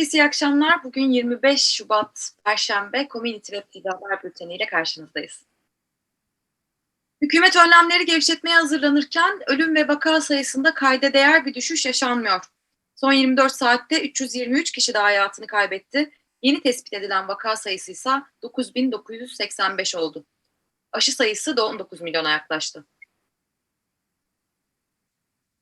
Herkese iyi akşamlar. Bugün 25 Şubat Perşembe Community Web TV haber bülteniyle karşınızdayız. Hükümet önlemleri gevşetmeye hazırlanırken ölüm ve vaka sayısında kayda değer bir düşüş yaşanmıyor. Son 24 saatte 323 kişi de hayatını kaybetti. Yeni tespit edilen vaka sayısı ise 9.985 oldu. Aşı sayısı da 19 milyona yaklaştı.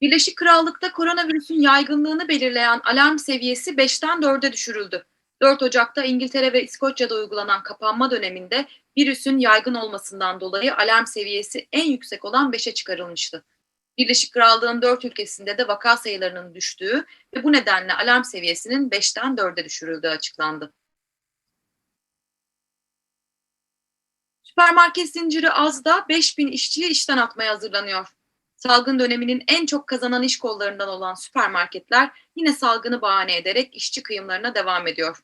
Birleşik Krallık'ta koronavirüsün yaygınlığını belirleyen alarm seviyesi 5'ten 4'e düşürüldü. 4 Ocak'ta İngiltere ve İskoçya'da uygulanan kapanma döneminde virüsün yaygın olmasından dolayı alarm seviyesi en yüksek olan 5'e çıkarılmıştı. Birleşik Krallık'ın 4 ülkesinde de vaka sayılarının düştüğü ve bu nedenle alarm seviyesinin 5'ten 4'e düşürüldüğü açıklandı. Süpermarket zinciri Asda 5.000 işçiyi işten atmaya hazırlanıyor. Salgın döneminin en çok kazanan iş kollarından olan süpermarketler yine salgını bahane ederek işçi kıyımlarına devam ediyor.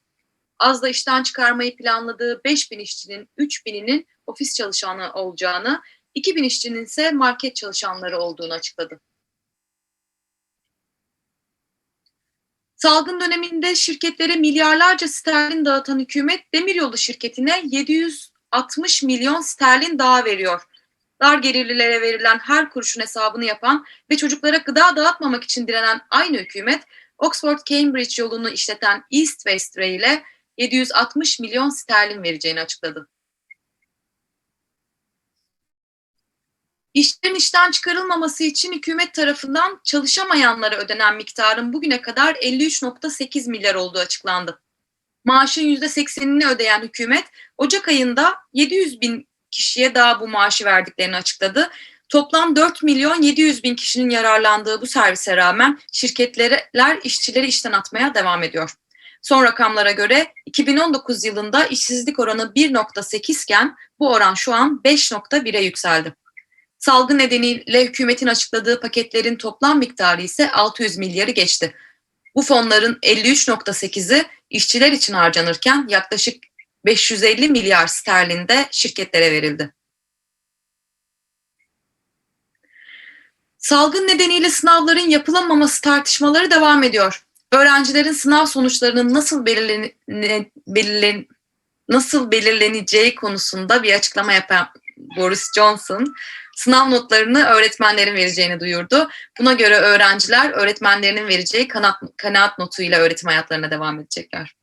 Asda işten çıkarmayı planladığı 5.000 işçinin 3.000'inin ofis çalışanı olacağını, 2.000 işçinin ise market çalışanları olduğunu açıkladı. Salgın döneminde şirketlere milyarlarca sterlin dağıtan hükümet demiryolu şirketine 760 milyon sterlin daha veriyor. Dar gelirlilere verilen her kuruşun hesabını yapan ve çocuklara gıda dağıtmamak için direnen aynı hükümet, Oxford-Cambridge yolunu işleten East West Rail'e 760 milyon sterlin vereceğini açıkladı. İşlerin işten çıkarılmaması için hükümet tarafından çalışamayanlara ödenen miktarın bugüne kadar 53.8 milyar olduğu açıklandı. Maaşın %80'ini ödeyen hükümet, Ocak ayında 700 bin kişiye daha bu maaşı verdiklerini açıkladı. Toplam 4 milyon 700 bin kişinin yararlandığı bu servise rağmen şirketler işçileri işten atmaya devam ediyor. Son rakamlara göre 2019 yılında işsizlik oranı 1.8 iken bu oran şu an 5.1'e yükseldi. Salgın nedeniyle hükümetin açıkladığı paketlerin toplam miktarı ise 600 milyarı geçti. Bu fonların 53.8'i işçiler için harcanırken yaklaşık 550 milyar sterlin de şirketlere verildi. Salgın nedeniyle sınavların yapılamaması tartışmaları devam ediyor. Öğrencilerin sınav sonuçlarının nasıl belirleneceği konusunda bir açıklama yapan Boris Johnson, sınav notlarını öğretmenlerin vereceğini duyurdu. Buna göre öğrenciler öğretmenlerinin vereceği kanaat notuyla öğretim hayatlarına devam edecekler.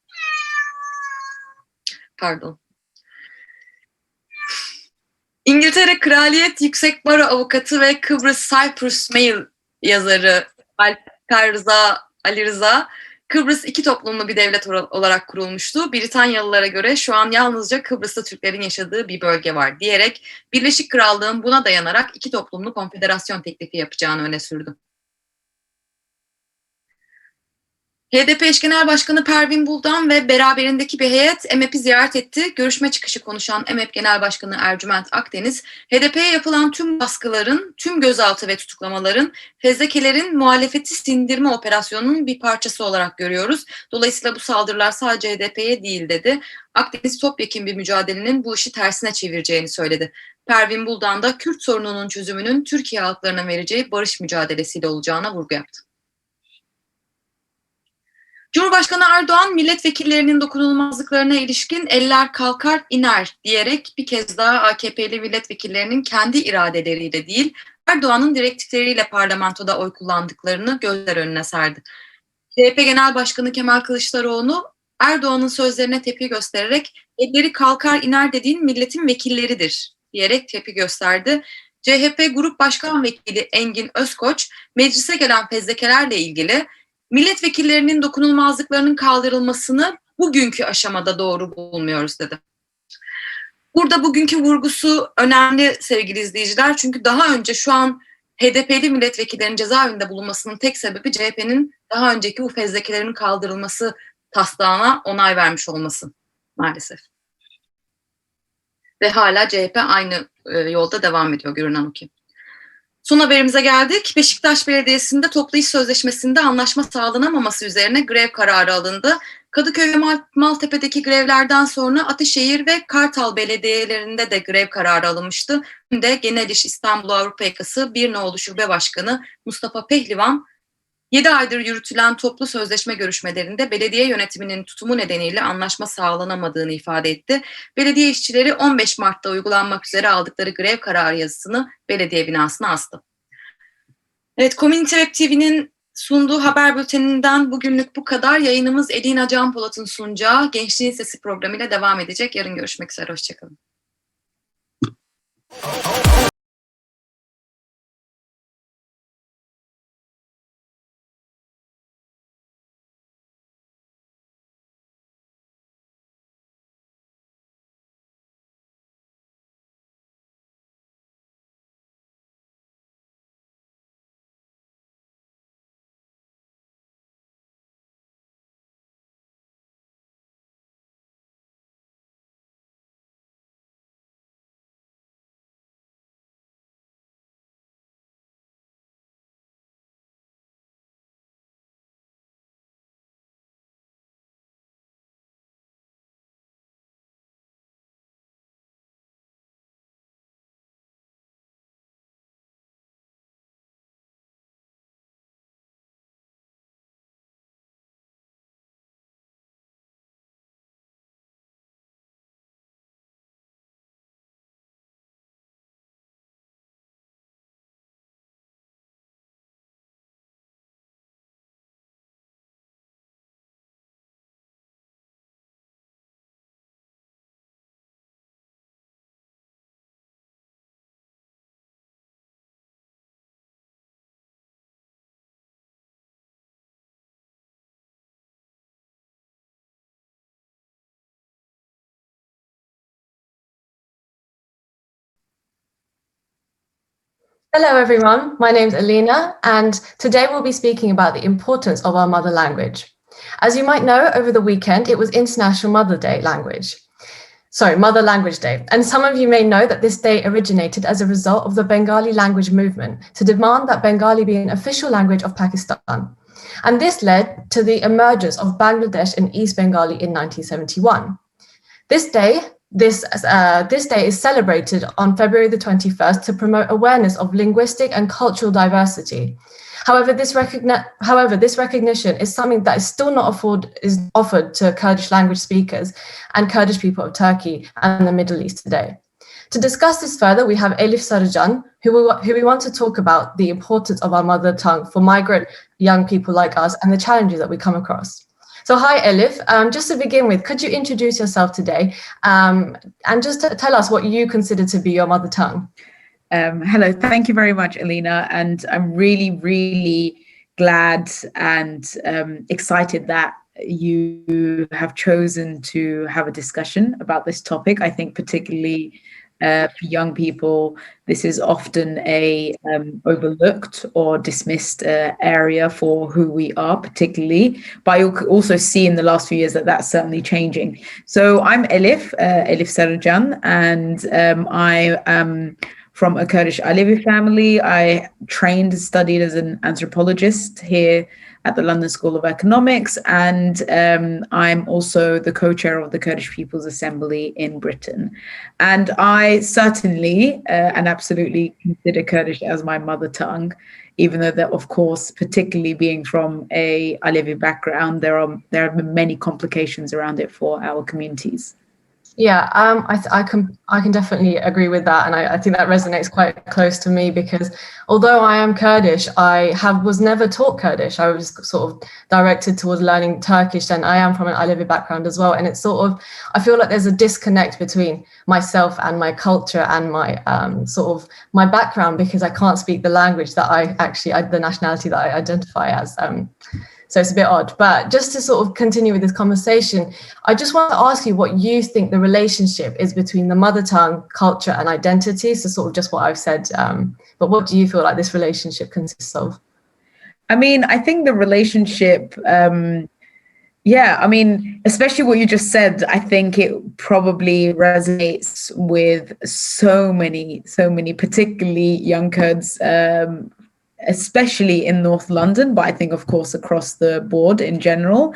İngiltere Kraliyet Yüksek Baro Avukatı ve Kıbrıs Cyprus Mail yazarı Ali Rıza, Kıbrıs iki toplumlu bir devlet olarak kurulmuştu. Britanyalılara göre şu an yalnızca Kıbrıs'ta Türklerin yaşadığı bir bölge var diyerek Birleşik Krallığın buna dayanarak iki toplumlu konfederasyon teklifi yapacağını öne sürdü. HDP eş genel başkanı Pervin Buldan ve beraberindeki bir heyet EMEP'i ziyaret etti. Görüşme çıkışı konuşan EMEP Genel Başkanı Ercüment Akdeniz, HDP'ye yapılan tüm baskıların, tüm gözaltı ve tutuklamaların, fezlekelerin muhalefeti sindirme operasyonunun bir parçası olarak görüyoruz. Dolayısıyla bu saldırılar sadece HDP'ye değil dedi. Akdeniz topyekun bir mücadelenin bu işi tersine çevireceğini söyledi. Pervin Buldan da Kürt sorununun çözümünün Türkiye halklarına vereceği barış mücadelesiyle olacağına vurgu yaptı. Cumhurbaşkanı Erdoğan milletvekillerinin dokunulmazlıklarına ilişkin eller kalkar iner diyerek bir kez daha AKP'li milletvekillerinin kendi iradeleriyle değil, Erdoğan'ın direktifleriyle parlamentoda oy kullandıklarını gözler önüne serdi. CHP Genel Başkanı Kemal Kılıçdaroğlu, Erdoğan'ın sözlerine tepki göstererek elleri kalkar iner dediğin milletin vekilleridir diyerek tepki gösterdi. CHP Grup Başkan Vekili Engin Özkoç, meclise gelen fezlekelerle ilgili milletvekillerinin dokunulmazlıklarının kaldırılmasını bugünkü aşamada doğru bulmuyoruz dedi. Burada bugünkü vurgusu önemli sevgili izleyiciler. Çünkü daha önce şu an HDP'li milletvekillerinin cezaevinde bulunmasının tek sebebi CHP'nin daha önceki bu fezlekelerin kaldırılması taslağına onay vermiş olması maalesef. Ve hala CHP aynı yolda devam ediyor görünen o ki. Son haberimize geldik. Beşiktaş Belediyesi'nde toplu iş sözleşmesinde anlaşma sağlanamaması üzerine grev kararı alındı. Kadıköy ve Maltepe'deki grevlerden sonra Ataşehir ve Kartal belediyelerinde de grev kararı alınmıştı. Şimdi Genel İş İstanbul Avrupa Yakası 1 Nolu Şube Başkanı Mustafa Pehlivan 7 aydır yürütülen toplu sözleşme görüşmelerinde belediye yönetiminin tutumu nedeniyle anlaşma sağlanamadığını ifade etti. Belediye işçileri 15 Mart'ta uygulanmak üzere aldıkları grev kararı yazısını belediye binasına astı. Evet, Community Web TV'nin sunduğu haber bülteninden bugünlük bu kadar. Yayınımız Elina Can Polat'ın sunacağı Gençliğin Sesi programıyla devam edecek. Yarın görüşmek üzere, hoşçakalın. Hello everyone, my name's Alina, and today we'll be speaking about the importance of our mother language. As you might know, over the weekend it was International Mother Language Day. And some of you may know that this day originated as a result of the Bengali language movement to demand that Bengali be an official language of Pakistan. And this led to the emergence of Bangladesh and East Bengali in 1971. This day is celebrated on February the 21st to promote awareness of linguistic and cultural diversity. However, this recognition is something that is still not offered to Kurdish language speakers and Kurdish people of Turkey and the Middle East today. To discuss this further, we have Elif Sarıcan, who we want to talk about the importance of our mother tongue for migrant young people like us and the challenges that we come across. So hi, Elif. Just to begin with, could you introduce yourself today and just tell us what you consider to be your mother tongue? Hello, thank you very much, Alina. And I'm really, really glad and excited that you have chosen to have a discussion about this topic. I think particularly for young people, this is often a overlooked or dismissed area for who we are, particularly. But you also see in the last few years that that's certainly changing. So I'm Elif Sarıcan, and I am from a Kurdish Alevi family. I trained and studied as an anthropologist here at the London School of Economics, and I'm also the co-chair of the Kurdish People's Assembly in Britain. And I certainly and absolutely consider Kurdish as my mother tongue, even though that, of course, particularly being from a Alevi background, there have been many complications around it for our communities. Yeah, I can definitely agree with that, and I think that resonates quite close to me because although I am Kurdish, I was never taught Kurdish. I was sort of directed towards learning Turkish, and I am from an Alevi background as well. And it's sort of, I feel like there's a disconnect between myself and my culture and my sort of my background because I can't speak the language that the nationality that I identify as. So it's a bit odd, but just to sort of continue with this conversation, I just want to ask you what you think the relationship is between the mother tongue, culture and identity. So sort of just what I've said, but what do you feel like this relationship consists of? I mean, I think the relationship, especially what you just said, I think it probably resonates with so many, particularly young Kurds, especially in North London, but I think, of course, across the board in general.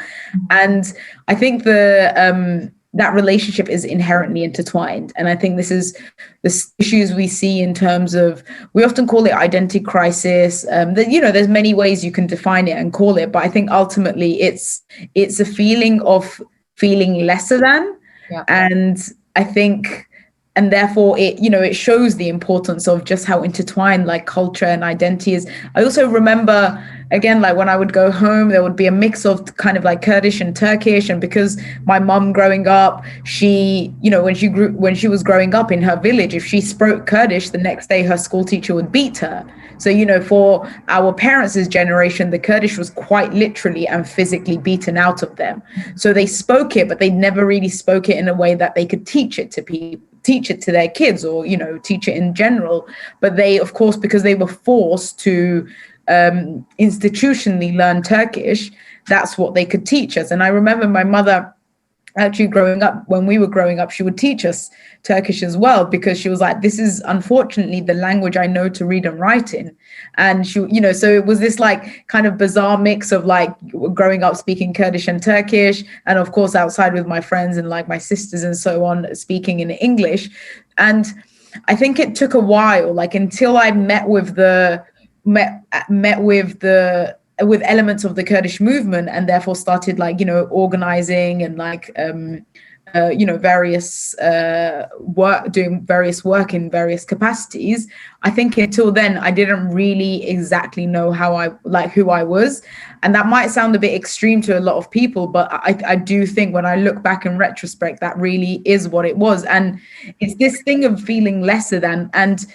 And I think the that relationship is inherently intertwined. And I think this is the issues we see in terms of, we often call it identity crisis. There's many ways you can define it and call it, but I think ultimately it's a feeling of feeling lesser than. Yeah. And I think, and therefore it shows the importance of just how intertwined like culture and identity is. I also remember, again, like when I would go home, there would be a mix of kind of like Kurdish and Turkish. And because my mum growing up, she, when she was growing up in her village, if she spoke Kurdish, the next day her school teacher would beat her. So, for our parents' generation, the Kurdish was quite literally and physically beaten out of them. So they spoke it, but they never really spoke it in a way that they could teach it to people, teach it to their kids, or teach it in general. But they, of course, because they were forced to institutionally learn Turkish, that's what they could teach us. And I remember my mother actually when we were growing up, she would teach us Turkish as well, because she was like, this is unfortunately the language I know to read and write in. And she, so it was this like kind of bizarre mix of like growing up speaking Kurdish and Turkish, and of course outside with my friends and like my sisters and so on, speaking in English. And I think it took a while, like until I met with elements of the Kurdish movement, and therefore started like, organizing and like, various doing various work in various capacities. I think until then, I didn't really exactly know who I was. And that might sound a bit extreme to a lot of people, but I do think when I look back in retrospect, that really is what it was. And it's this thing of feeling lesser than, and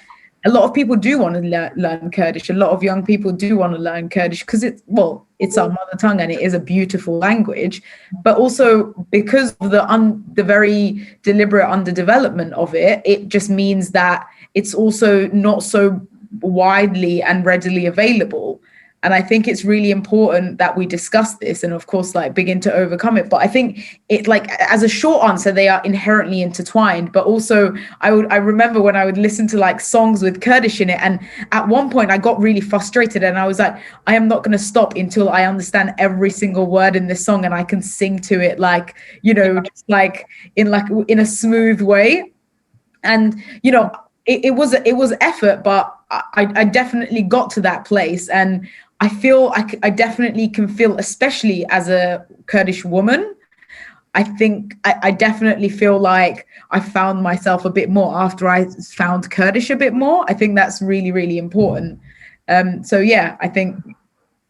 a lot of people do want to learn Kurdish. A lot of young people do want to learn Kurdish because it's our mother tongue and it is a beautiful language. But also because of the very deliberate underdevelopment of it, it just means that it's also not so widely and readily available. And I think it's really important that we discuss this and, of course, like begin to overcome it. But I think it, like, as a short answer, they are inherently intertwined. But also, I remember when I would listen to like songs with Kurdish in it. And at one point I got really frustrated and I was like, I am not going to stop until I understand every single word in this song and I can sing to it like, just like in a smooth way. And, it was effort, but I definitely got to that place. And I feel I definitely can feel, especially as a Kurdish woman, I think I definitely feel like I found myself a bit more after I found Kurdish a bit more. I think that's really, really important. So yeah, I think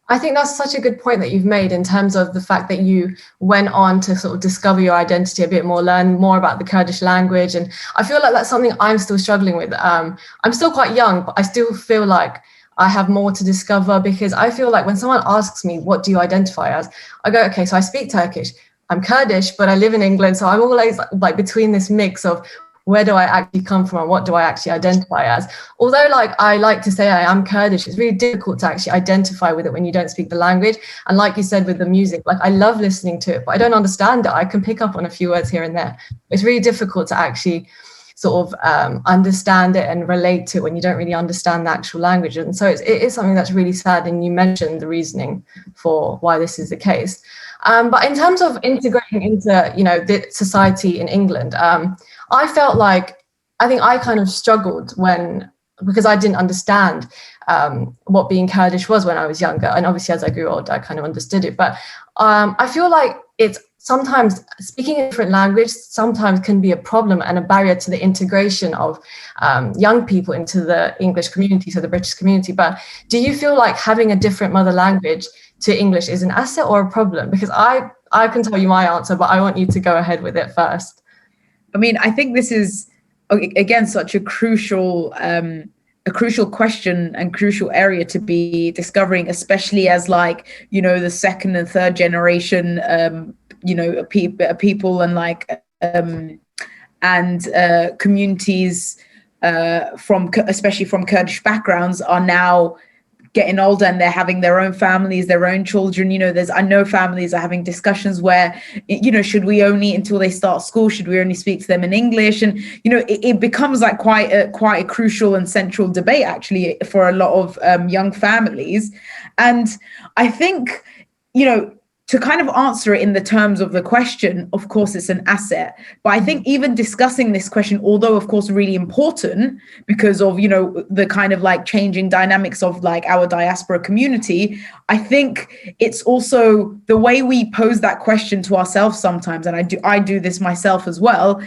that's such a good point that you've made in terms of the fact that you went on to sort of discover your identity a bit more, learn more about the Kurdish language. And I feel like that's something I'm still struggling with. I'm still quite young, but I still feel like I have more to discover, because I feel like when someone asks me, what do you identify as? I go, okay, so I speak Turkish. I'm Kurdish, but I live in England. So I'm always like between this mix of where do I actually come from and what do I actually identify as? Although like I like to say I am Kurdish, it's really difficult to actually identify with it when you don't speak the language. And like you said with the music, like I love listening to it, but I don't understand it. I can pick up on a few words here and there. It's really difficult to actually sort of understand it and relate to it when you don't really understand the actual language. And so it is something that's really sad. And you mentioned the reasoning for why this is the case. But in terms of integrating into, the society in England, I felt like, I think I kind of struggled because I didn't understand what being Kurdish was when I was younger. And obviously as I grew older, I kind of understood it. But I feel like it's sometimes speaking a different language sometimes can be a problem and a barrier to the integration of young people into the English community, so the British community. But do you feel like having a different mother language to English is an asset or a problem? Because I can tell you my answer, but I want you to go ahead with it first. I mean, I think this is, again, such a crucial question and crucial area to be discovering, especially as like, the second and third generation, people and like, and communities especially from Kurdish backgrounds are now getting older and they're having their own families, their own children. I know families are having discussions where, should we only, until they start school, should we only speak to them in English? And, it becomes like quite a crucial and central debate actually for a lot of young families. And I think, to kind of answer it in the terms of the question, of course, it's an asset. But I think even discussing this question, although of course really important because of, the kind of like changing dynamics of like our diaspora community, I think it's also the way we pose that question to ourselves sometimes, and I do this myself as well.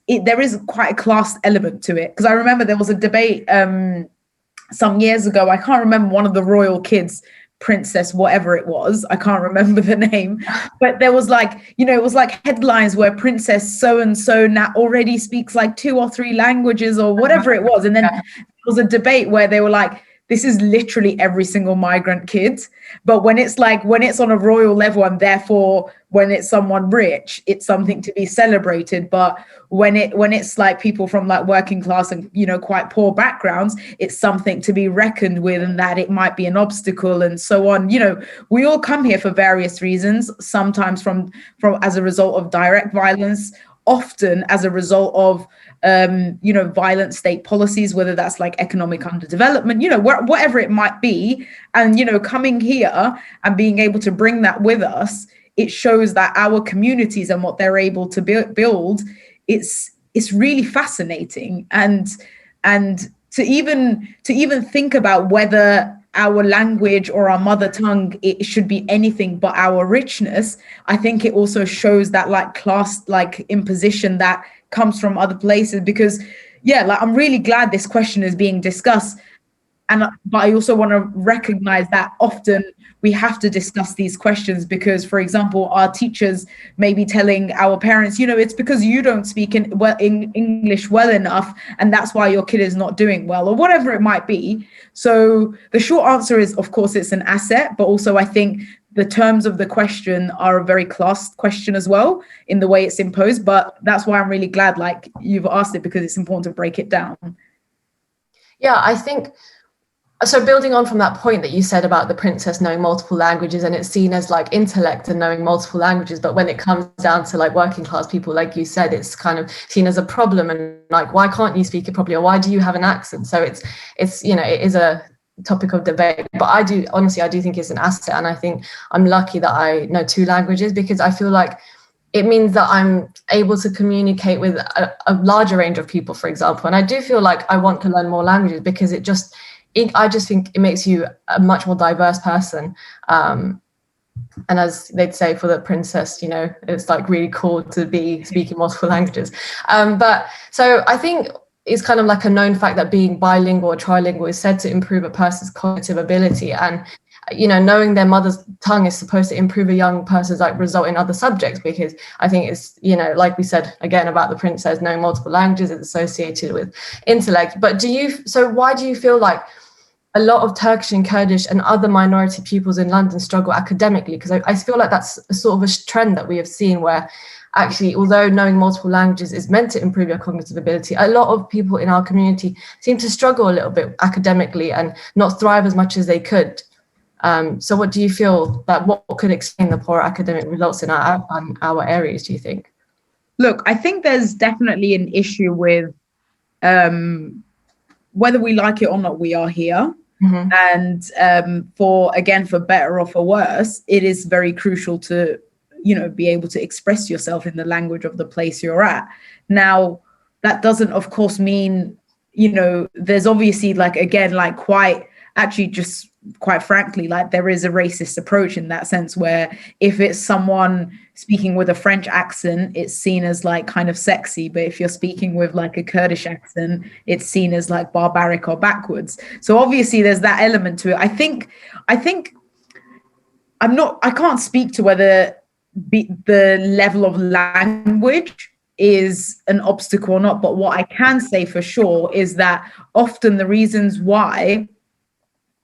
There is quite a class element to it, because I remember there was a debate some years ago. I can't remember, one of the royal kids, princess whatever it was, I can't remember the name, but there was like, it was like headlines where princess so and so now already speaks like 2 or 3 languages or whatever it was, and then there was a debate where they were like, this is literally every single migrant kid. But when it's on a royal level, and therefore when it's someone rich, it's something to be celebrated. But when it's like people from like working class and, quite poor backgrounds, it's something to be reckoned with, and that it might be an obstacle and so on. We all come here for various reasons, sometimes from as a result of direct violence, often as a result of violent state policies, whether that's like economic underdevelopment, whatever it might be. And, coming here and being able to bring that with us, it shows that our communities and what they're able to build, it's really fascinating. And to even think about whether our language or our mother tongue, it should be anything but our richness, I think it also shows that like class, like imposition that comes from other places. Because I'm really glad this question is being discussed, but I also want to recognize that often we have to discuss these questions because, for example, our teachers may be telling our parents, it's because you don't speak in English well enough, and that's why your kid is not doing well, or whatever it might be. So the short answer is, of course, it's an asset, but also I think the terms of the question are a very class question as well in the way it's imposed. But that's why I'm really glad like you've asked it, because it's important to break it down. Yeah, I think so. Building on from that point that you said about the princess knowing multiple languages, and it's seen as like intellect and knowing multiple languages, but when it comes down to like working class people, like you said, it's kind of seen as a problem, and like, why can't you speak it properly, or why do you have an accent? So it's it is a topic of debate, but I do think it's an asset, and I think I'm lucky that I know 2 languages, because I feel like it means that I'm able to communicate with a larger range of people, for example. And I do feel like I want to learn more languages, because I just think it makes you a much more diverse person. And as they'd say for the princess, it's like really cool to be speaking multiple languages. But so I think it's kind of like a known fact that being bilingual or trilingual is said to improve a person's cognitive ability. And, knowing their mother's tongue is supposed to improve a young person's like result in other subjects, because I think it's, like we said again about the princess knowing multiple languages, it's associated with intellect. But why do you feel like a lot of Turkish and Kurdish and other minority pupils in London struggle academically? Because I feel like that's a sort of a trend that we have seen, where actually, although knowing multiple languages is meant to improve your cognitive ability, a lot of people in our community seem to struggle a little bit academically and not thrive as much as they could. So what do you feel that what could explain the poor academic results in our areas, do you think? Look, I think there's definitely an issue with whether we like it or not, we are here. Mm-hmm. And for better or for worse, it is very crucial to, be able to express yourself in the language of the place you're at. Now, that doesn't, of course, mean, there's obviously quite frankly, like there is a racist approach in that sense, where if it's someone speaking with a French accent, it's seen as like kind of sexy. But if you're speaking with like a Kurdish accent, it's seen as like barbaric or backwards. So obviously there's that element to it. I think I can't speak to whether the level of language is an obstacle or not. But what I can say for sure is that often the reasons why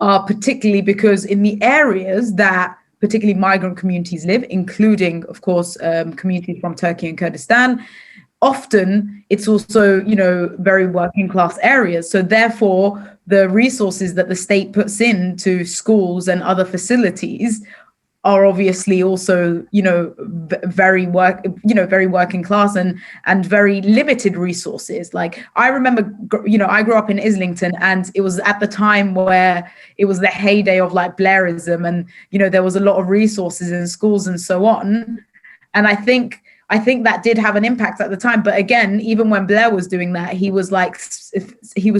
are particularly because in the areas that particularly migrant communities live, including, of course, communities from Turkey and Kurdistan, often it's also, very working class areas. So therefore, the resources that the state puts into schools and other facilities are obviously also, very working class and very limited resources. Like I remember, I grew up in Islington, and it was at the time where it was the heyday of like Blairism, and there was a lot of resources in schools and so on. And I think that did have an impact at the time. But again, even when Blair was doing that, he was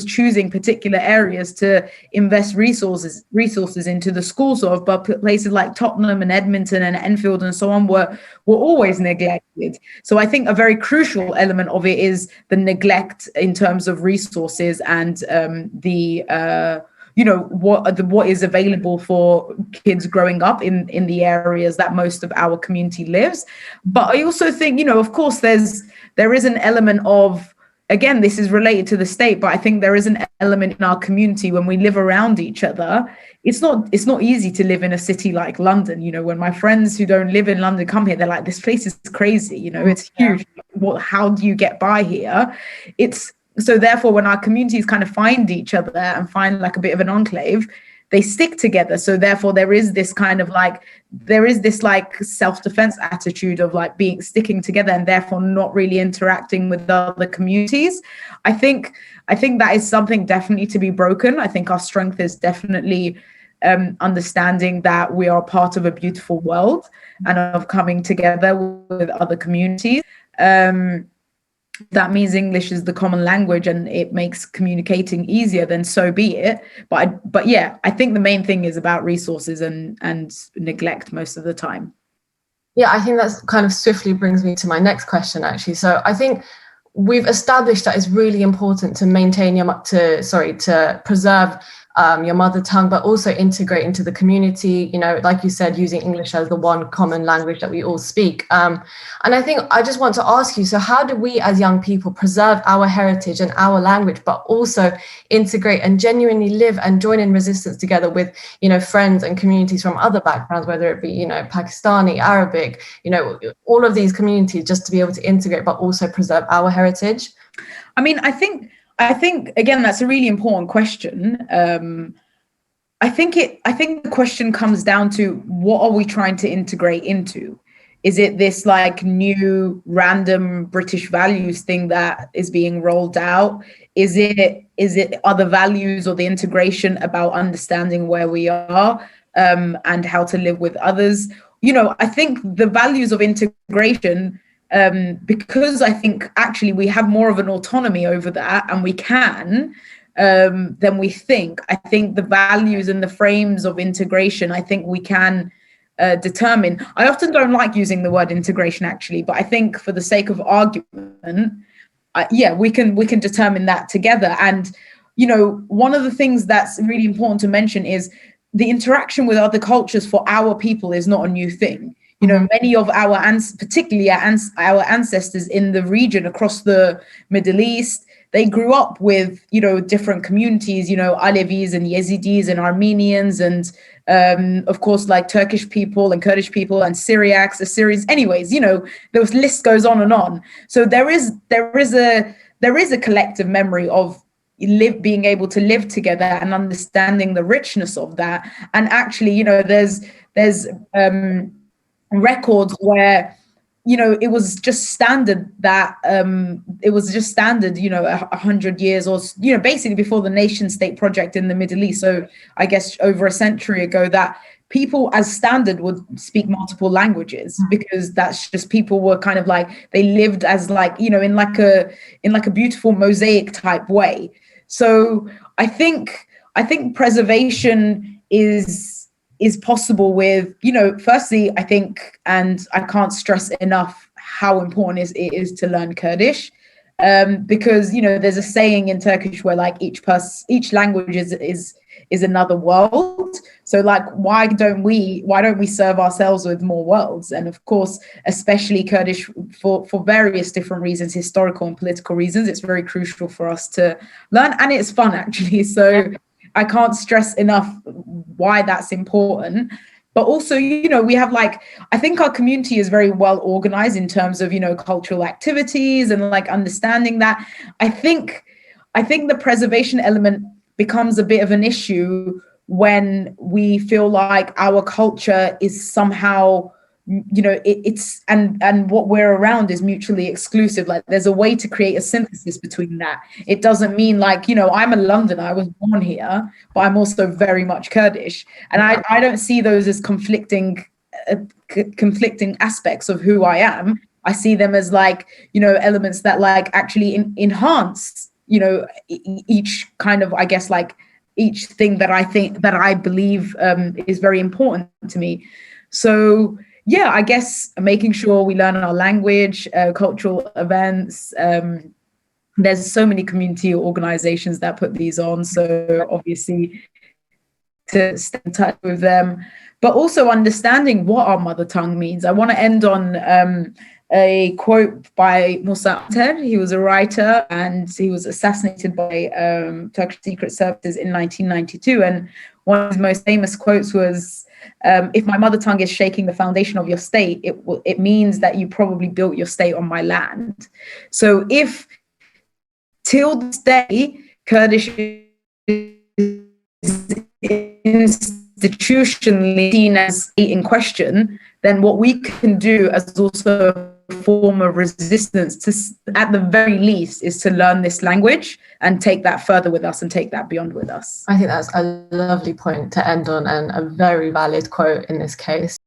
choosing particular areas to invest resources into the schools of. But places like Tottenham and Edmonton and Enfield and so on were always neglected. So I think a very crucial element of it is the neglect in terms of resources and what is available for kids growing up in the areas that most of our community lives. But I also think, of course, there is an element of, again, this is related to the state, but I think there is an element in our community when we live around each other. It's not easy to live in a city like London. When my friends who don't live in London come here, they're like, this place is crazy. It's huge. How do you get by here? So therefore, when our communities kind of find each other and find like a bit of an enclave, they stick together. So therefore, there is this self-defense attitude of like sticking together and therefore not really interacting with other communities. I think that is something definitely to be broken. I think our strength is definitely understanding that we are part of a beautiful world and of coming together with other communities. That means English is the common language and it makes communicating easier, then so be it. But yeah, I think the main thing is about resources and neglect most of the time. Yeah, I think that's kind of swiftly brings me to my next question, actually. So I think we've established that it's really important to maintain to preserve your mother tongue, but also integrate into the community, like you said, using English as the one common language that we all speak. And I think I just want to ask you, so how do we as young people preserve our heritage and our language, but also integrate and genuinely live and join in resistance together with, friends and communities from other backgrounds, whether it be, Pakistani, Arabic, all of these communities, just to be able to integrate, but also preserve our heritage? I mean, I think again, that's a really important question. I think the question comes down to, what are we trying to integrate into? Is it this like new random British values thing that is being rolled out? Is it other values or the integration about understanding where we are and how to live with others? I think the values of integration, because I think actually we have more of an autonomy over that, and we can, than we think. I think the values and the frames of integration, I think we can determine. I often don't like using the word integration, actually, but I think for the sake of argument, we can determine that together. And, one of the things that's really important to mention is the interaction with other cultures for our people is not a new thing. Many of particularly our ancestors in the region across the Middle East, they grew up with, different communities, Alevis and Yazidis and Armenians and, of course, like Turkish people and Kurdish people and Syriacs, Assyrians. Anyways, the list goes on and on. So there is a collective memory of being able to live together and understanding the richness of that. And actually, there's records where it was just standard that 100 years or basically before the nation state project in the Middle East, so I guess over a century ago, that people as standard would speak multiple languages, because that's just, people were kind of like, they lived as like in like a beautiful mosaic type way. So I think preservation is possible with, firstly, I think, and I can't stress enough how important it is to learn Kurdish, because, there's a saying in Turkish where like each language is another world. So like, why don't we serve ourselves with more worlds? And of course, especially Kurdish, for various different reasons, historical and political reasons, it's very crucial for us to learn, and it's fun, actually. So I can't stress enough why that's important. But also, we have I think our community is very well organized in terms of, cultural activities and like understanding that. I think the preservation element becomes a bit of an issue when we feel like our culture is somehow, you know, it's and what we're around is mutually exclusive. Like there's a way to create a synthesis between that. It doesn't mean like, you know, I'm a Londoner, I was born here, but I'm also very much Kurdish, and I don't see those as conflicting aspects of who I am. I see them as like, you know, elements that like actually enhance, you know, each kind of, I guess, like each thing that I believe is very important to me. So yeah, I guess making sure we learn our language, cultural events. There's so many community organizations that put these on. So obviously to stay in touch with them, but also understanding what our mother tongue means. I want to end on a quote by Musa Anter. He was a writer and he was assassinated by Turkish secret services in 1992. And one of his most famous quotes was, if my mother tongue is shaking the foundation of your state, it means that you probably built your state on my land. So if till this day, Kurdish is institutionally seen as in question, then what we can do as also a form of resistance to, at the very least, is to learn this language and take that further with us and take that beyond with us. I think that's a lovely point to end on, and a very valid quote in this case.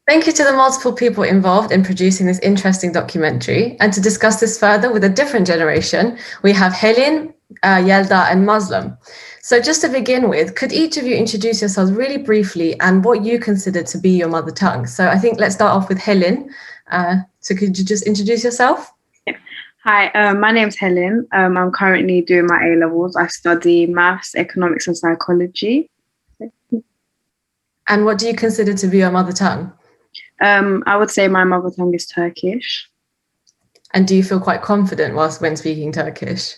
Thank you to the multiple people involved in producing this interesting documentary. And to discuss this further with a different generation, we have Helin, Yelda and Muslim. So just to begin with, could each of you introduce yourselves really briefly and what you consider to be your mother tongue? So I think let's start off with Helin. So could you just introduce yourself? Yeah. Hi, my name's Helen. I'm currently doing my A-levels. I study maths, economics and psychology. And what do you consider to be your mother tongue? I would say my mother tongue is Turkish. And do you feel quite confident when speaking Turkish?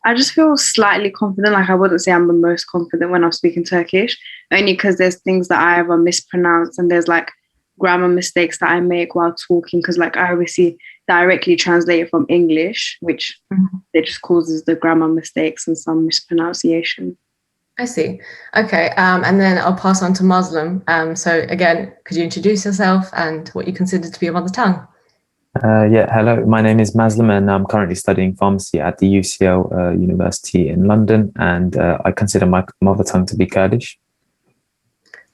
I just feel slightly confident. Like I wouldn't say I'm the most confident when I'm speaking Turkish, only because there's things that I ever mispronounce and there's like grammar mistakes that I make while talking, because like I obviously directly translate it from English, which it just causes the grammar mistakes and some mispronunciation. I see. Okay, and then I'll pass on to Muslim. So again, could you introduce yourself and what you consider to be your mother tongue? Hello, my name is Muslim and I'm currently studying pharmacy at the UCL University in London, and I consider my mother tongue to be Kurdish.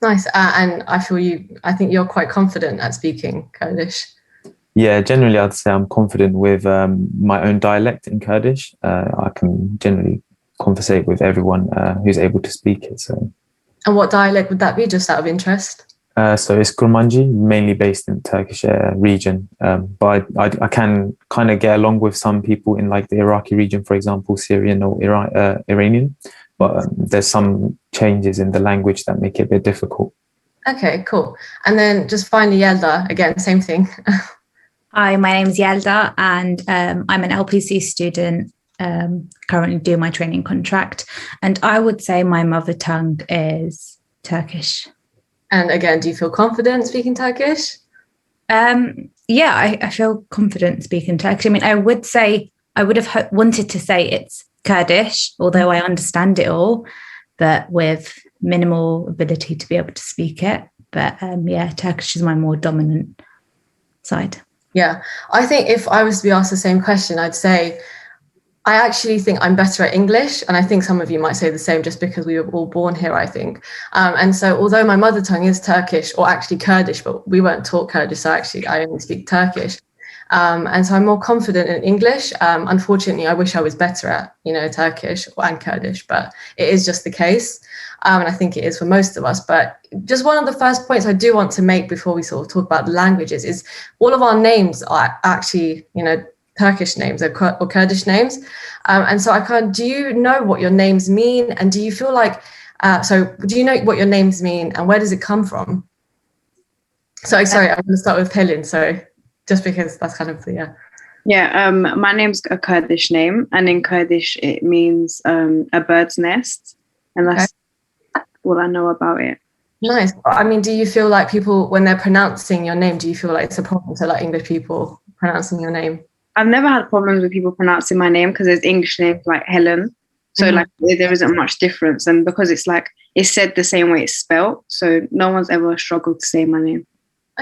Nice, and I think you're quite confident at speaking Kurdish. Yeah, generally I'd say I'm confident with my own dialect in Kurdish. I can generally conversate with everyone who's able to speak it. So. And what dialect would that be, just out of interest? So it's Kurmanji, mainly based in Turkish region. But I can kind of get along with some people in like the Iraqi region, for example, Syrian or Iranian. But there's some changes in the language that make it a bit difficult. Okay, cool. And then just finally, Yelda, again, same thing. Hi, my name is Yelda and I'm an LPC student, currently doing my training contract. And I would say my mother tongue is Turkish. And again, do you feel confident speaking Turkish? Yeah, I feel confident speaking Turkish. I mean, I would have wanted to say it's Kurdish, although I understand it all, but with minimal ability to be able to speak it. But yeah, Turkish is my more dominant side. Yeah, I think if I was to be asked the same question, I'd say I actually think I'm better at English, and I think some of you might say the same just because we were all born here, I think. And so although my mother tongue is Turkish, or actually Kurdish, but we weren't taught Kurdish, so actually I only speak Turkish. And so I'm more confident in English. Unfortunately, I wish I was better at, Turkish and Kurdish, but it is just the case. And I think it is for most of us. But just one of the first points I do want to make before we sort of talk about the languages is all of our names are actually, Turkish names or Kurdish names. And so do you know what your names mean? And do you feel like, do you know what your names mean and where does it come from? So sorry, I'm going to start with Pelin. So just because that's kind of the, Yeah, my name's a Kurdish name, and in Kurdish it means a bird's nest. And that's all I know about it. Nice. I mean, do you feel like people, when they're pronouncing your name, do you feel like it's a problem to like English people pronouncing your name? I've never had problems with people pronouncing my name because there's English names like Helen. So like there isn't much difference, and because it's like it's said the same way it's spelt, so no one's ever struggled to say my name.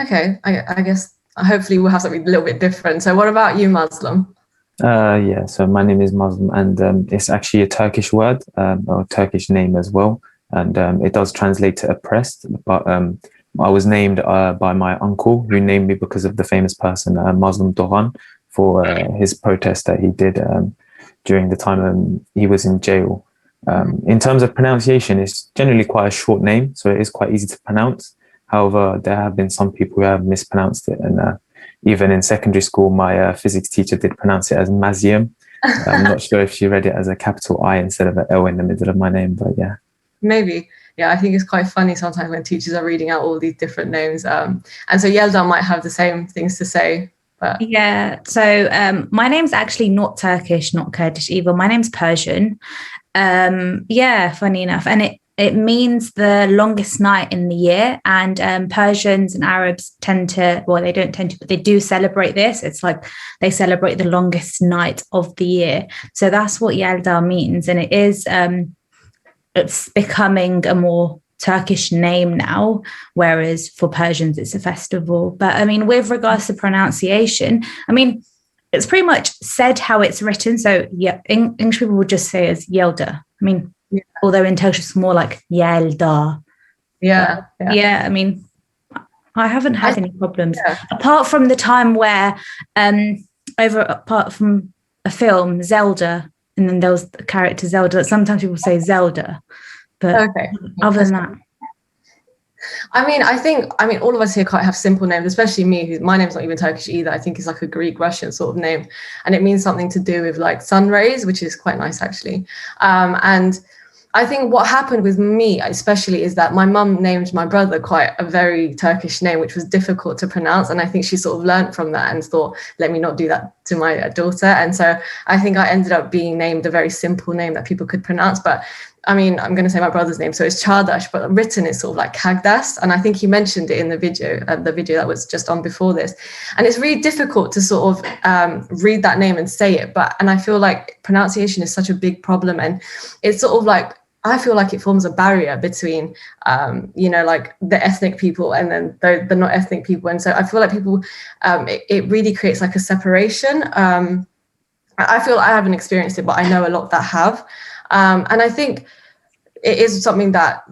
Okay, I guess hopefully we'll have something a little bit different. So what about you, Muslim? Yeah, so my name is Muslim, and it's actually a Turkish word, or a Turkish name as well, and it does translate to oppressed. But I was named by my uncle, who named me because of the famous person Muslim Doğan, for his protest that he did during the time he was in jail. In terms of pronunciation, it's generally quite a short name, so it is quite easy to pronounce. However, there have been some people who have mispronounced it, and even in secondary school, my physics teacher did pronounce it as Mazium. I'm not sure if she read it as a capital I instead of an L in the middle of my name, but yeah. Maybe. Yeah, I think it's quite funny sometimes when teachers are reading out all these different names. And so Yelda might have the same things to say. But yeah, so my name's actually not Turkish, not Kurdish either. My name's Persian. Yeah, funny enough. And it means the longest night in the year. And Persians and Arabs tend to, well, they don't tend to, but they do celebrate this. It's like they celebrate the longest night of the year. So that's what Yelda means. And it is, it's becoming a more Turkish name now, whereas for Persians, it's a festival. But I mean, with regards to pronunciation, I mean, it's pretty much said how it's written. So yeah, English people would just say as Yelda. I mean, although in Turkish it's more like Yelda. Yeah. I mean, I haven't had any problems apart from the time where apart from a film, Zelda, and then there was the character Zelda. Sometimes people say Zelda, but other than that. I mean, all of us here quite have simple names, especially me, my name's not even Turkish either. I think it's like a Greek Russian sort of name, and it means something to do with like sun rays, which is quite nice actually. And I think what happened with me especially is that my mum named my brother quite a very Turkish name, which was difficult to pronounce. And I think she sort of learned from that and thought, let me not do that to my daughter. And so I think I ended up being named a very simple name that people could pronounce. But I mean, I'm going to say my brother's name. So it's Çağdaş, but written it's sort of like Kagdas. And I think he mentioned it in the video that was just on before this. And it's really difficult to sort of read that name and say it. And I feel like pronunciation is such a big problem. And it's sort of like, I feel like it forms a barrier between, like the ethnic people and then the not ethnic people. And so I feel like people, it really creates like a separation. I feel I haven't experienced it, but I know a lot that have. And I think it is something that,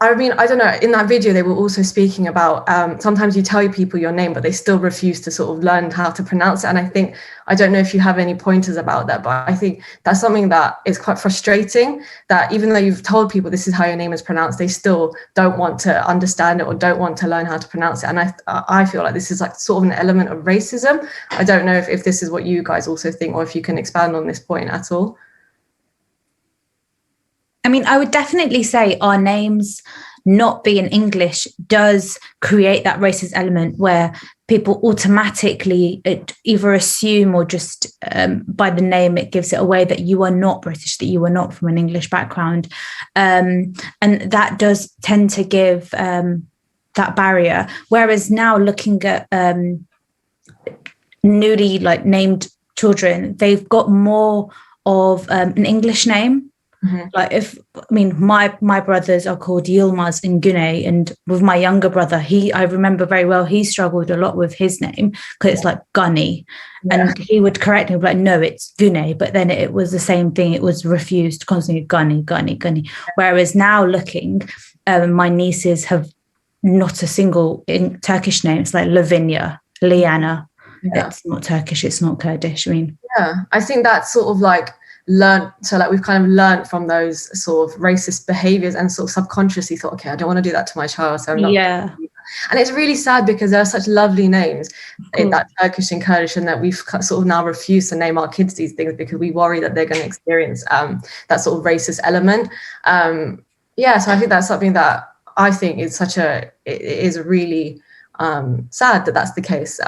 I mean, I don't know, in that video, they were also speaking about sometimes you tell people your name, but they still refuse to sort of learn how to pronounce it. And I think, I don't know if you have any pointers about that, but I think that's something that is quite frustrating, that even though you've told people this is how your name is pronounced, they still don't want to understand it or don't want to learn how to pronounce it. And I feel like this is like sort of an element of racism. I don't know if this is what you guys also think, or if you can expand on this point at all. I mean, I would definitely say our names not being English does create that racist element where people automatically either assume or just by the name, it gives it away that you are not British, that you are not from an English background. And that does tend to give that barrier. Whereas now looking at newly like named children, they've got more of an English name. Mm-hmm. Like my brothers are called Yilmaz and Güney, and with my younger brother, I remember very well, he struggled a lot with his name because it's like Gunny, and he would correct me like, no, it's Güney, but then it was the same thing, it was refused constantly, Gunny. Whereas now looking, my nieces have not a single Turkish name. It's like Lavinia, Liana. It's not Turkish, it's not Kurdish. I think that's sort of like we've kind of learned from those sort of racist behaviors and sort of subconsciously thought, okay, I don't want to do that to my child, so I'm not. And it's really sad because there are such lovely names in that Turkish and Kurdish, and that we've sort of now refused to name our kids these things because we worry that they're going to experience that sort of racist element. So I think that's something that I think is it is really sad that that's the case.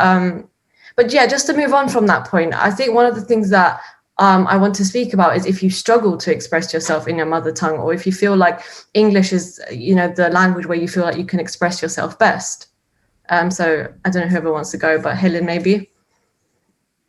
But just to move on from that point, I think one of the things that I want to speak about is if you struggle to express yourself in your mother tongue, or if you feel like English is, the language where you feel like you can express yourself best. So I don't know whoever wants to go, but Helen, maybe.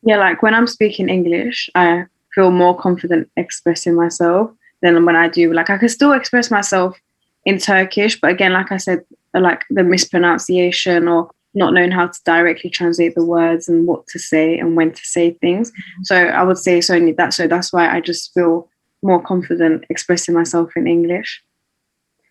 Yeah, like when I'm speaking English, I feel more confident expressing myself. than when I do. Like I can still express myself in Turkish, but again, like I said, like the mispronunciation or not knowing how to directly translate the words and what to say and when to say things. So I would say it's only that. So that's why I just feel more confident expressing myself in English.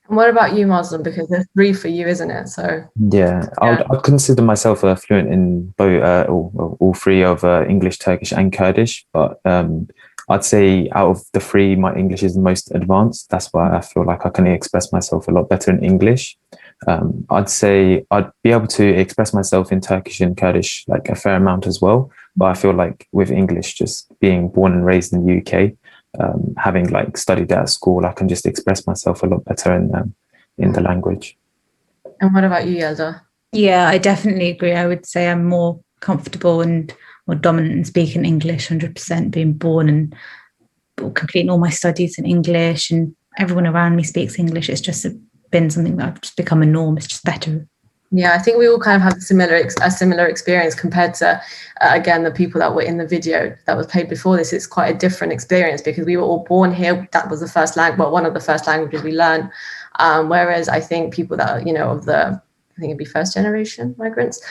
And what about you, Muslim? Because there's 3 for you, isn't it? So Yeah, I'd consider myself fluent in both all 3 of English, Turkish, and Kurdish. But I'd say out of the 3, my English is the most advanced. That's why I feel like I can express myself a lot better in English. I'd say I'd be able to express myself in Turkish and Kurdish like a fair amount as well. But I feel like with English, just being born and raised in the UK, having like studied at school, I can just express myself a lot better in the language. And what about you, Yelda? Yeah, I definitely agree. I would say I'm more comfortable and more dominant in speaking English, 100%, being born and completing all my studies in English, and everyone around me speaks English. It's just been something that I've just become a norm. It's just better. Yeah, I think we all kind of have a similar experience compared to, again, the people that were in the video that was played before this. It's quite a different experience because we were all born here. That was the first language, well, one of the first languages we learned. Whereas I think people that are, of the, I think it'd be first generation migrants,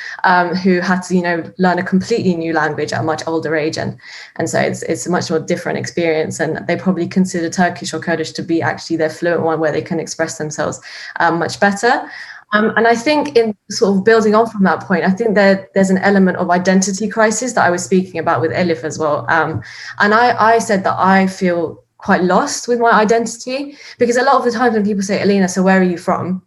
who had to, learn a completely new language at a much older age. And so it's a much more different experience. And they probably consider Turkish or Kurdish to be actually their fluent one where they can express themselves much better. And I think in sort of building on from that point, I think there's an element of identity crisis that I was speaking about with Elif as well. And I said that I feel quite lost with my identity because a lot of the times when people say, Alina, so where are you from?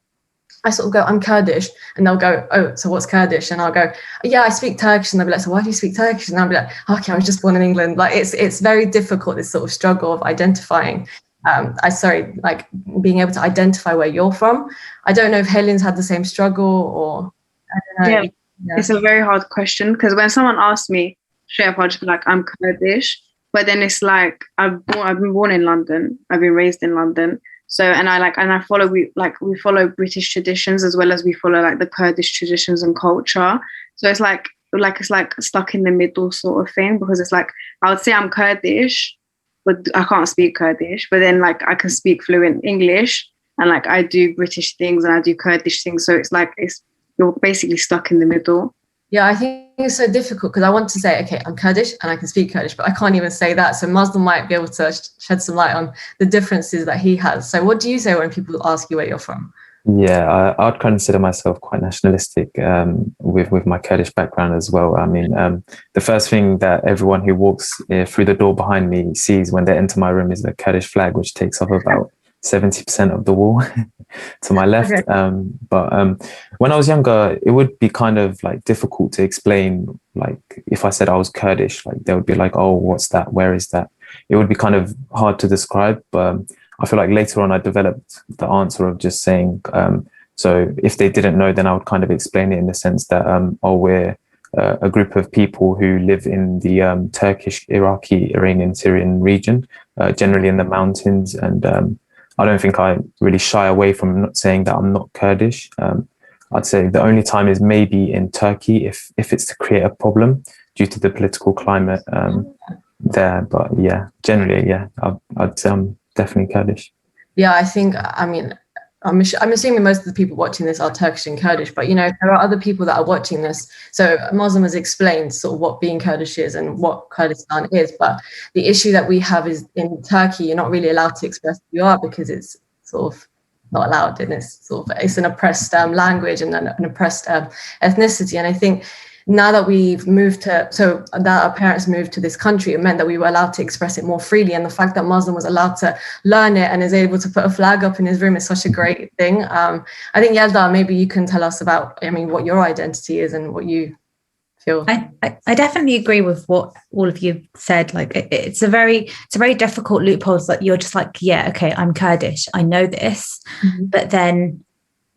I sort of go, I'm Kurdish. And they'll go, oh, so what's Kurdish? And I'll go, yeah, I speak Turkish. And they'll be like, so why do you speak Turkish? And I'll be like, okay, I was just born in England. Like it's very difficult, this sort of struggle of identifying. Like being able to identify where you're from. I don't know if Helen's had the same struggle or I don't know. Yeah. It's a very hard question because when someone asks me straight up, I'll just be like, I'm Kurdish. But then it's like I've been born in London. I've been raised in London. So we follow British traditions as well as we follow like the Kurdish traditions and culture. So it's like stuck in the middle sort of thing because it's like I would say I'm Kurdish, but I can't speak Kurdish. But then like I can speak fluent English and like I do British things and I do Kurdish things. So it's like you're basically stuck in the middle. Yeah, I think it's so difficult because I want to say, okay, I'm Kurdish and I can speak Kurdish, but I can't even say that. So Muslim might be able to shed some light on the differences that he has. So what do you say when people ask you where you're from? Yeah, I'd consider myself quite nationalistic with my Kurdish background as well. I mean, the first thing that everyone who walks through the door behind me sees when they enter my room is the Kurdish flag, which takes up about 70% of the wall to my left. Okay. But when I was younger, it would be kind of like difficult to explain. Like if I said I was Kurdish, like they would be like, oh, what's that? Where is that? It would be kind of hard to describe. But I feel like later on I developed the answer of just saying, so if they didn't know, then I would kind of explain it in the sense that, we're a group of people who live in the Turkish, Iraqi, Iranian, Syrian region, generally in the mountains. And I don't think I really shy away from not saying that I'm not Kurdish. I'd say the only time is maybe in Turkey if it's to create a problem due to the political climate there. But yeah, generally, yeah, I'd say I'm definitely Kurdish. Yeah, I'm assuming most of the people watching this are Turkish and Kurdish, but there are other people that are watching this. So Muslim has explained sort of what being Kurdish is and what Kurdistan is, but the issue that we have is in Turkey, you're not really allowed to express who you are because it's sort of not allowed, and it's an oppressed language and an oppressed ethnicity. And I think now that that our parents moved to this country, it meant that we were allowed to express it more freely. And the fact that Muslim was allowed to learn it and is able to put a flag up in his room is such a great thing. I think, Yelda, maybe you can tell us about, what your identity is and what you feel. I definitely agree with what all of you said. Like it's a very difficult loophole. It's like you're just like, yeah, okay, I'm Kurdish. I know this, mm-hmm.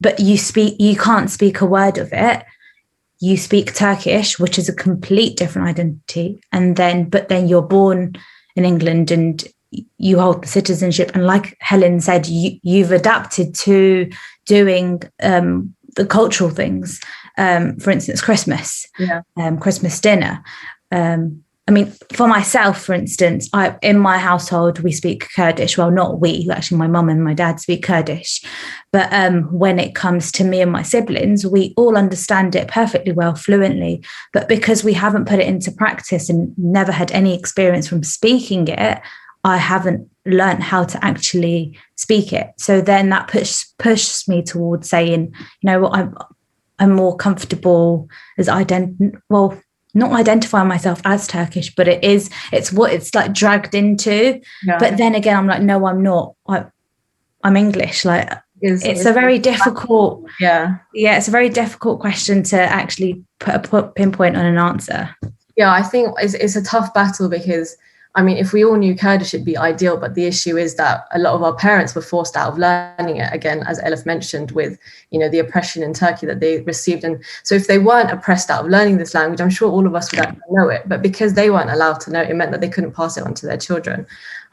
but you can't speak a word of it. You speak Turkish, which is a complete different identity. But then you're born in England and you hold the citizenship. And like Helen said, you've adapted to doing the cultural things. For instance, Christmas, Christmas dinner. I mean, for myself, for instance, in my household, we speak Kurdish. Well, not we, actually, my mum and my dad speak Kurdish. But when it comes to me and my siblings, we all understand it perfectly well, fluently. But because we haven't put it into practice and never had any experience from speaking it, I haven't learned how to actually speak it. So then that pushes me towards saying, I'm more comfortable as not identifying myself as Turkish, but it's what it's like dragged into. Yeah. But then again, I'm like, no, I'm not. I'm English. Like it's a very difficult. It's a very difficult question to actually put a pinpoint on an answer. Yeah, I think it's a tough battle because, I mean, if we all knew Kurdish, it'd be ideal. But the issue is that a lot of our parents were forced out of learning it, again, as Elif mentioned, with, the oppression in Turkey that they received. And so if they weren't oppressed out of learning this language, I'm sure all of us would actually know it. But because they weren't allowed to know it, it meant that they couldn't pass it on to their children.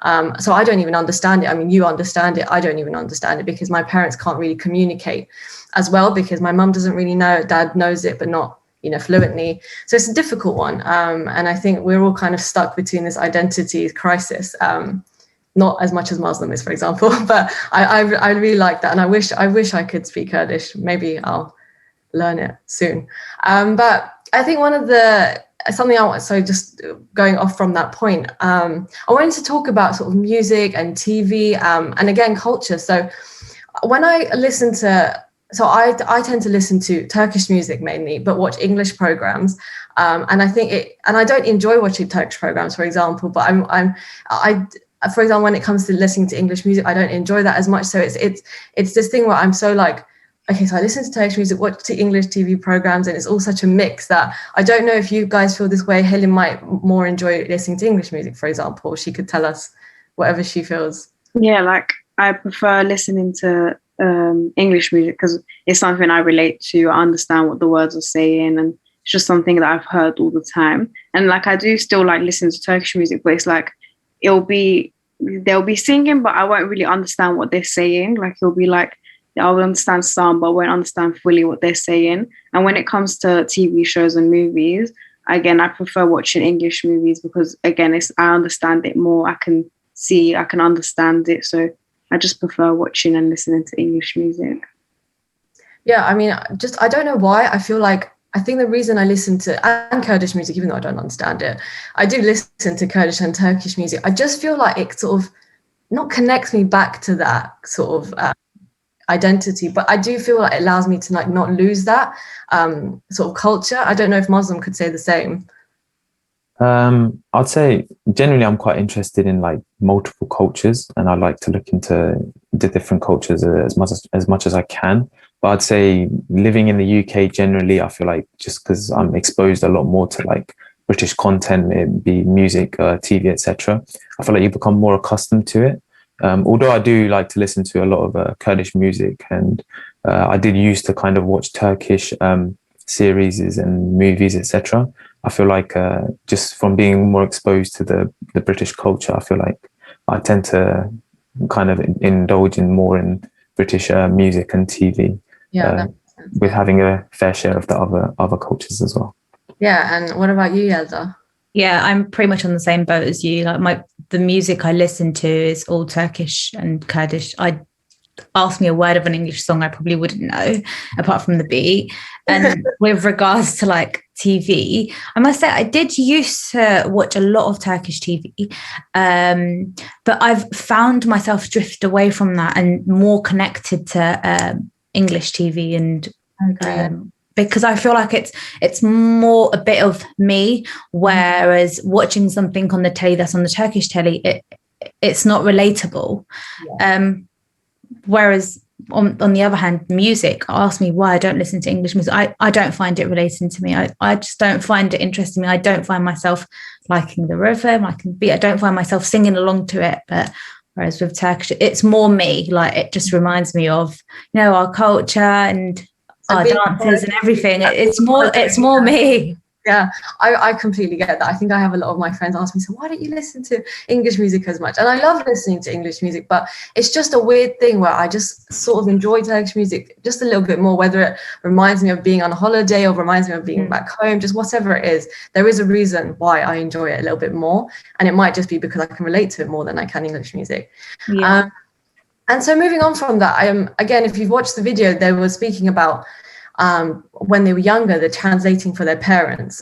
So I don't even understand it. I mean, you understand it. I don't even understand it because my parents can't really communicate as well because my mum doesn't really know. Dad knows it, but not fluently. So it's a difficult one. And I think we're all kind of stuck between this identity crisis, not as much as Muslim is, for example, but I really like that. And I wish I could speak Kurdish. Maybe I'll learn it soon. But I think just going off from that point, I wanted to talk about sort of music and TV and again, culture. So when I listen to I tend to listen to Turkish music mainly, but watch English programs. And I think and I don't enjoy watching Turkish programs, for example, but for example, when it comes to listening to English music, I don't enjoy that as much. So it's this thing where I'm so like, okay, so I listen to Turkish music, watch the English TV programs, and it's all such a mix that I don't know if you guys feel this way. Helen might more enjoy listening to English music, for example. She could tell us whatever she feels. Yeah, like I prefer listening to English music because it's something I relate to. I understand what the words are saying, and it's just something that I've heard all the time. And like I do still like listen to Turkish music, but it's like they'll be singing, but I won't really understand what they're saying. Like it'll be like I'll understand some, but I won't understand fully what they're saying. And when it comes to TV shows and movies, again, I prefer watching English movies because again, I understand it more. I can understand it. So I just prefer watching and listening to English music. Yeah, I mean, I don't know why. I think the reason I listen to and Kurdish music, even though I don't understand it, I do listen to Kurdish and Turkish music. I just feel like it sort of not connects me back to that sort of identity, but I do feel like it allows me to like not lose that sort of culture. I don't know if Muslim could say the same. I'd say generally I'm quite interested in like multiple cultures, and I like to look into the different cultures as much as I can. But I'd say living in the UK generally, I feel like just because I'm exposed a lot more to like British content, it be music, TV, etc. I feel like you become more accustomed to it. Although I do like to listen to a lot of Kurdish music, and I did used to kind of watch Turkish series and movies, etc. I feel like just from being more exposed to the British culture, I feel like I tend to kind of indulge in more in British music and TV, with having a fair share of the other cultures as well. Yeah, and what about you, Yelda? Yeah, I'm pretty much on the same boat as you. Like the music I listen to is all Turkish and Kurdish. Ask me a word of an English song, I probably wouldn't know, apart from the beat. And with regards to like TV, I must say I did used to watch a lot of Turkish TV, but I've found myself drift away from that and more connected to English TV, and because I feel like it's more a bit of me, whereas watching something on the telly that's on the Turkish telly, it's not relatable. Yeah. Whereas on the other hand, music, ask me why I don't listen to English music. I don't find it relating to me. I just don't find it interesting me. I don't find myself liking the rhythm, liking the beat. I don't find myself singing along to it. But whereas with Turkish, it's more me. Like it just reminds me of, our culture and our dances and everything. It's more me. Yeah, I completely get that. I think I have a lot of my friends ask me, so why don't you listen to English music as much? And I love listening to English music, but it's just a weird thing where I just sort of enjoy Turkish music just a little bit more, whether it reminds me of being on a holiday or reminds me of being back home, just whatever it is. There is a reason why I enjoy it a little bit more. And it might just be because I can relate to it more than I can English music. Yeah. And so moving on from that, again, if you've watched the video, they were speaking about when they were younger, they're translating for their parents.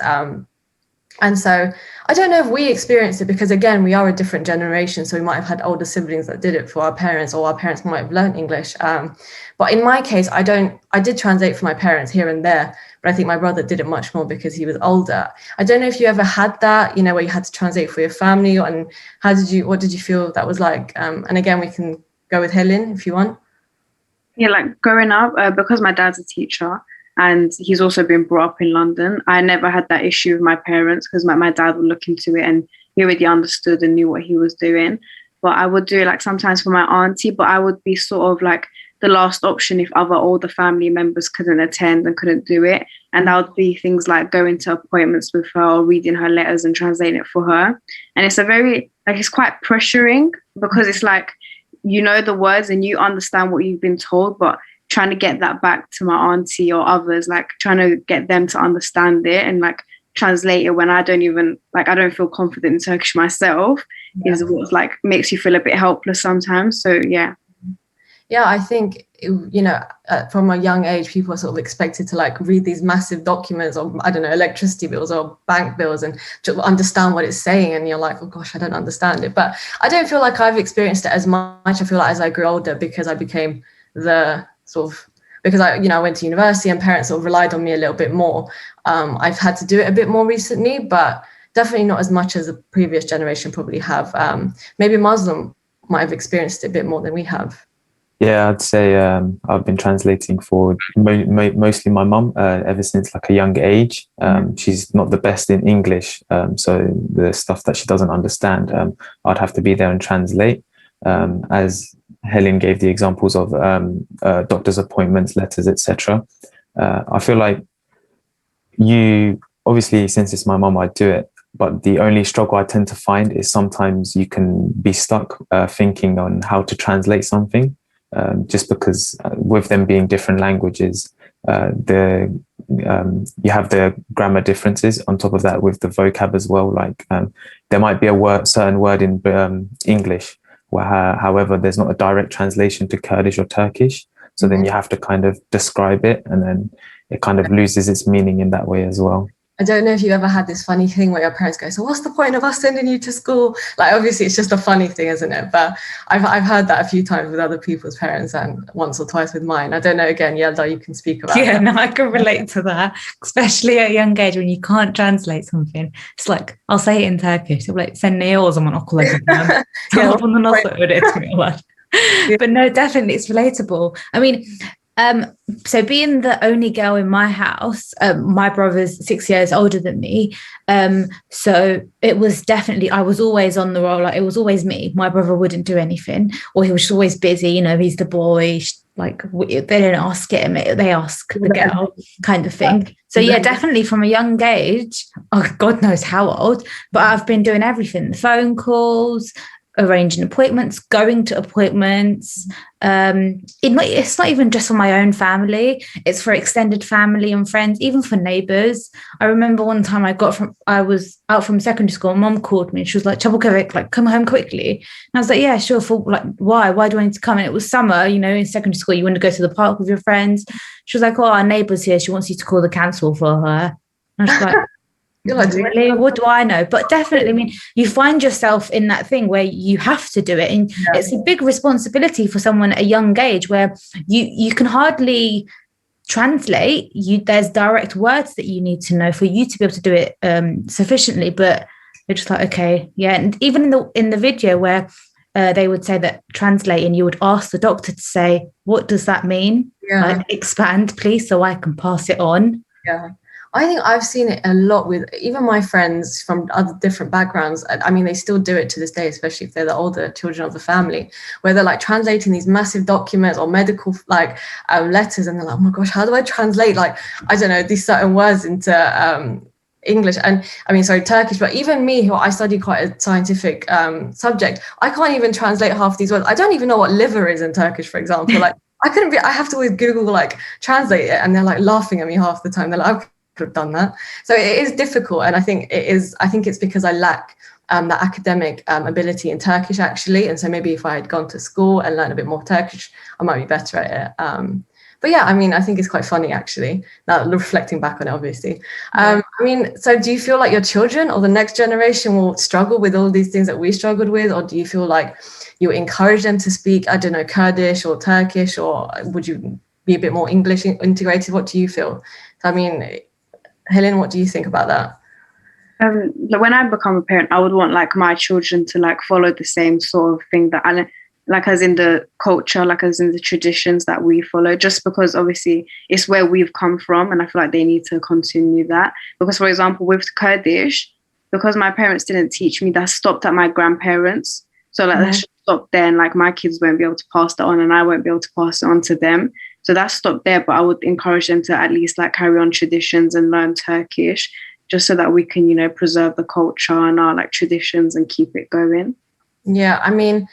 And so I don't know if we experienced it because, again, we are a different generation. So we might have had older siblings that did it for our parents, or our parents might have learned English. But in my case, I did translate for my parents here and there, but I think my brother did it much more because he was older. I don't know if you ever had that, where you had to translate for your family, and what did you feel that was like? And again, we can go with Helen if you want. Yeah, like growing up, because my dad's a teacher and he's also been brought up in London, I never had that issue with my parents because my dad would look into it and he already understood and knew what he was doing. But I would do it like sometimes for my auntie, but I would be sort of like the last option if other older family members couldn't attend and couldn't do it. And that would be things like going to appointments with her or reading her letters and translating it for her. And it's it's quite pressuring because it's like, you know the words and you understand what you've been told, but trying to get that back to my auntie or others, like trying to get them to understand it and like translate it when I don't feel confident in Turkish myself, is what like makes you feel a bit helpless sometimes. So yeah. Yeah, I think, from a young age, people are sort of expected to like read these massive documents or, I don't know, electricity bills or bank bills and to understand what it's saying. And you're like, oh gosh, I don't understand it. But I don't feel like I've experienced it as much. I feel like as I grew older, because I became because I went to university and parents sort of relied on me a little bit more. I've had to do it a bit more recently, but definitely not as much as the previous generation probably have. Maybe Muslim might have experienced it a bit more than we have. Yeah, I'd say I've been translating for mostly my mum ever since like a young age. She's not the best in English, so the stuff that she doesn't understand, I'd have to be there and translate. As Helen gave the examples of doctor's appointments, letters, etc. I feel like obviously, since it's my mum, I do it. But the only struggle I tend to find is sometimes you can be stuck thinking on how to translate something. Just because with them being different languages, you have the grammar differences on top of that with the vocab as well. Like there might be a certain word in English where, however, there's not a direct translation to Kurdish or Turkish. So then you have to kind of describe it, and then it kind of loses its meaning in that way as well. I don't know if you ever had this funny thing where your parents go, so what's the point of us sending you to school? Like, obviously, it's just a funny thing, isn't it? But I've heard that a few times with other people's parents and once or twice with mine. I don't know, again, Yelda, you can speak about that. No, I can relate to that, especially at a young age when you can't translate something. It's like, I'll say it in Turkish. They'll be like, sen ne o zaman okula gitmem. But no, definitely, it's relatable. I mean, so being the only girl in my house, my brother's 6 years older than me, so it was definitely, I was always on the roll. Like, it was always me. My brother wouldn't do anything, or he was always busy. He's the boy. Like, they don't ask him, they ask the girl, kind of thing. So yeah, definitely from a young age, God knows how old, but I've been doing everything: the phone calls, arranging appointments, going to appointments. It's not even just for my own family, it's for extended family and friends, even for neighbors. I remember one time I was out from secondary school, mom called me and she was like, "Çabuk, like, come home quickly." And I was like, "Yeah, sure." For like, why do I need to come? And it was summer, in secondary school, you want to go to the park with your friends. She was like, "Oh, our neighbor's here, she wants you to call the council for her." And I was like, really? What do I know? But definitely, I mean, you find yourself in that thing where you have to do it, and it's a big responsibility for someone at a young age where you can hardly translate. There's direct words that you need to know for you to be able to do it sufficiently. But you're just like, okay, yeah. And even in the video where they would say that translate, and you would ask the doctor to say, "What does that mean? Like, expand, please, so I can pass it on." Yeah. I think I've seen it a lot with even my friends from other different backgrounds. I mean, they still do it to this day, especially if they're the older children of the family, where they're like translating these massive documents or medical letters, and they're like, "Oh my gosh, how do I translate, like, I don't know, these certain words into English and Turkish, but even me, who I study quite a scientific subject, I can't even translate half these words. I don't even know what liver is in Turkish, for example. Like I have to always Google, like, translate it, and they're like laughing at me half the time. They're like, I could have done that. So it is difficult, and I think it's because I lack that academic ability in Turkish, actually. And so maybe if I had gone to school and learned a bit more Turkish, I might be better at it. But yeah, I mean, I think it's quite funny, actually, now reflecting back on it, obviously. I mean, so do you feel like your children or the next generation will struggle with all these things that we struggled with? Or do you feel like you encourage them to speak, I don't know, Kurdish or Turkish, or would you be a bit more English integrated? What do you feel? I mean, Helen, what do you think about that? When I become a parent, I would want, like, my children to, like, follow the same sort of thing that I, like, as in the culture, like, as in the traditions that we follow, just because obviously it's where we've come from, and I feel like they need to continue that. Because, for example, with Kurdish, because my parents didn't teach me, that stopped at my grandparents. So, like, that should stop there, and, like, my kids won't be able to pass that on, and I won't be able to pass it on to them. So that stopped there, but I would encourage them to at least, like, carry on traditions and learn Turkish, just so that we can, you know, preserve the culture and our, like, traditions and keep it going. Yeah, I mean,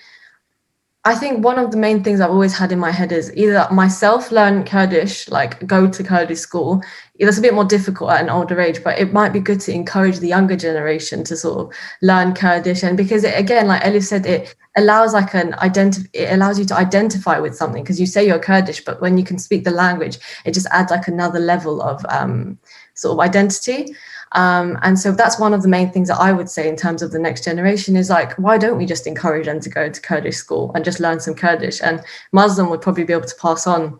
I think one of the main things I've always had in my head is either myself learn Kurdish, like go to Kurdish school. It's a bit more difficult at an older age, but it might be good to encourage the younger generation to sort of learn Kurdish. And because it, again, like Elif said, it allows like it allows you to identify with something, because you say you're Kurdish, but when you can speak the language, it just adds like another level of sort of identity. And so that's one of the main things that I would say in terms of the next generation is, like, why don't we just encourage them to go to Kurdish school and just learn some Kurdish? And Muslim would probably be able to pass on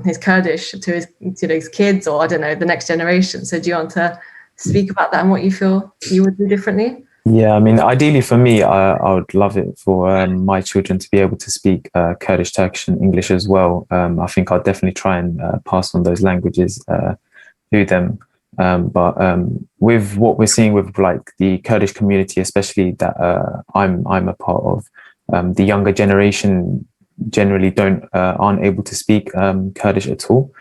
his Kurdish to his kids, or I don't know, the next generation. So do you want to speak about that and what you feel you would do differently? Yeah, I mean, ideally for me, I would love it for my children to be able to speak Kurdish, Turkish, and English as well. I think I'll definitely try and pass on those languages to them. But with what we're seeing with, like, the Kurdish community, especially that I'm a part of, the younger generation generally aren't able to speak Kurdish at all.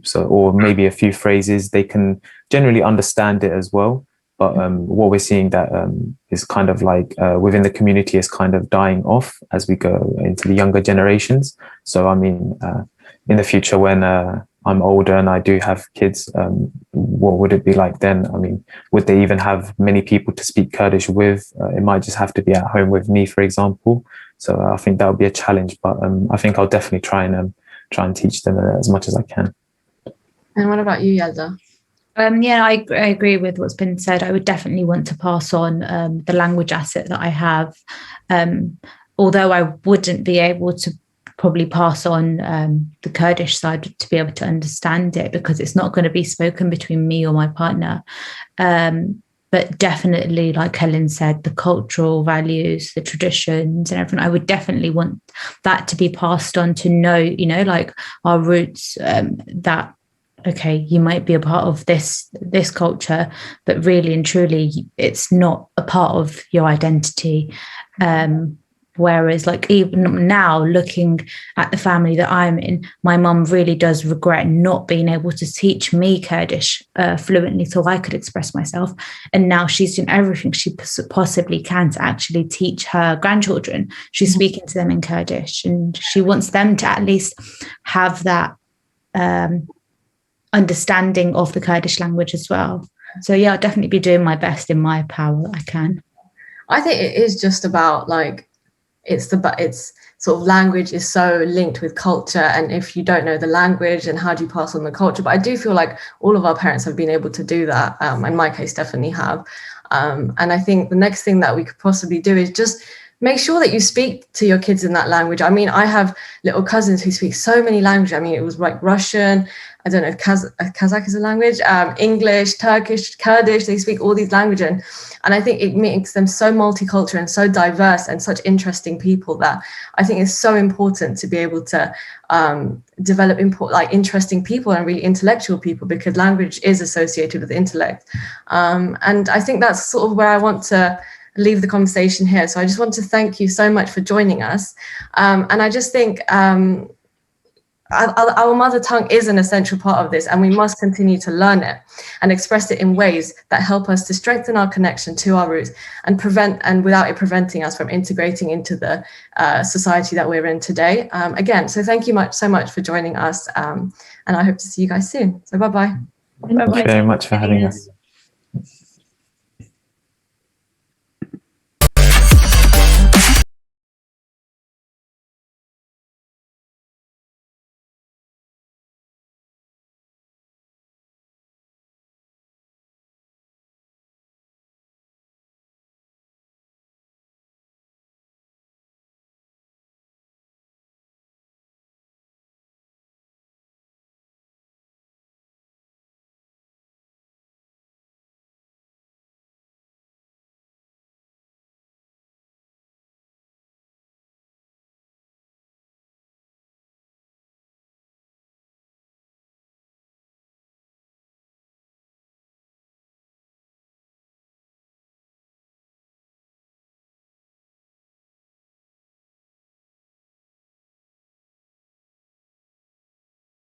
So, or maybe a few phrases, they can generally understand it as well. But what we're seeing that is kind of like within the community is kind of dying off as we go into the younger generations. So, I mean, in the future, when I'm older and I do have kids, what would it be like then? I mean, would they even have many people to speak Kurdish with? It might just have to be at home with me, for example. So I think that would be a challenge, but I think I'll definitely try and teach them as much as I can. And what about you, Yelda? Yeah, I agree with what's been said. I would definitely want to pass on the language asset that I have, although I wouldn't be able to probably pass on the Kurdish side to be able to understand it, because it's not going to be spoken between me or my partner. But definitely, like Helen said, the cultural values, the traditions and everything, I would definitely want that to be passed on, to know, you know, like our roots, that, okay, you might be a part of this culture, but really and truly, it's not a part of your identity. Whereas, like, even now, looking at the family that I'm in, my mum really does regret not being able to teach me Kurdish fluently so I could express myself. And now she's doing everything she possibly can to actually teach her grandchildren. She's speaking to them in Kurdish, and she wants them to at least have that understanding of the Kurdish language as well. So yeah, I'll definitely be doing my best in my power that I can. I think it is just about, like, it's sort of language is so linked with culture, and if you don't know the language, and how do you pass on the culture? But I do feel like all of our parents have been able to do that. In my case, definitely have. And I think the next thing that we could possibly do is just make sure that you speak to your kids in that language. I mean, I have little cousins who speak so many languages. I mean, it was like Russian, I don't know if Kazakh is a language, English, Turkish, Kurdish, they speak all these languages. And I think it makes them so multicultural and so diverse and such interesting people that I think it's so important to be able to develop interesting people and really intellectual people, because language is associated with intellect. And I think that's sort of where I want to leave the conversation here. So I just want to thank you so much for joining us. And I just think our mother tongue is an essential part of this, and we must continue to learn it and express it in ways that help us to strengthen our connection to our roots and without it preventing us from integrating into the society that we're in today. Again, so thank you so much for joining us, and I hope to see you guys soon. So bye-bye. Thank you very much for having us.